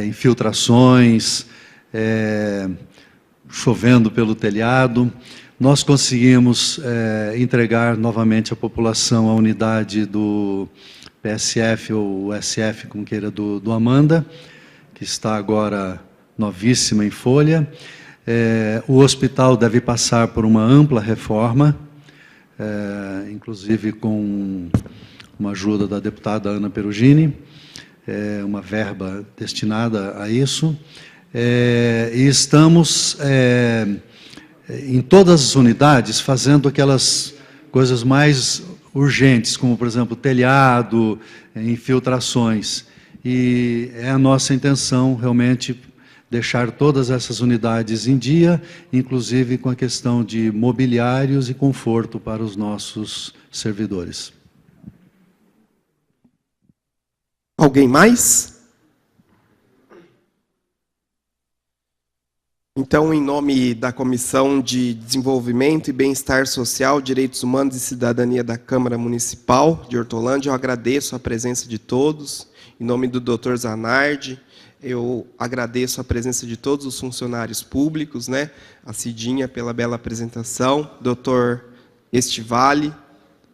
Speaker 5: Infiltrações, chovendo pelo telhado. Nós conseguimos entregar novamente à população a unidade do PSF ou SF, como queira, do Amanda, que está agora novíssima em folha. O hospital deve passar por uma ampla reforma, inclusive com uma ajuda da deputada Ana Perugini, uma verba destinada a isso. E estamos, em todas as unidades, fazendo aquelas coisas mais urgentes, como, por exemplo, telhado, infiltrações. E é a nossa intenção, realmente, deixar todas essas unidades em dia, inclusive com a questão de mobiliários e conforto para os nossos servidores.
Speaker 1: Alguém mais? Então, em nome da Comissão de Desenvolvimento e Bem-Estar Social, Direitos Humanos e Cidadania da Câmara Municipal de Hortolândia, eu agradeço a presença de todos. Em nome do Dr. Zanardi, eu agradeço a presença de todos os funcionários públicos, né? A Cidinha pela bela apresentação, Dr. Estivale,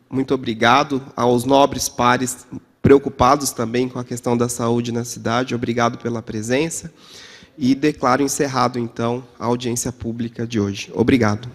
Speaker 1: muito obrigado aos nobres pares preocupados também com a questão da saúde na cidade, obrigado pela presença, e declaro encerrado, então, a audiência pública de hoje. Obrigado.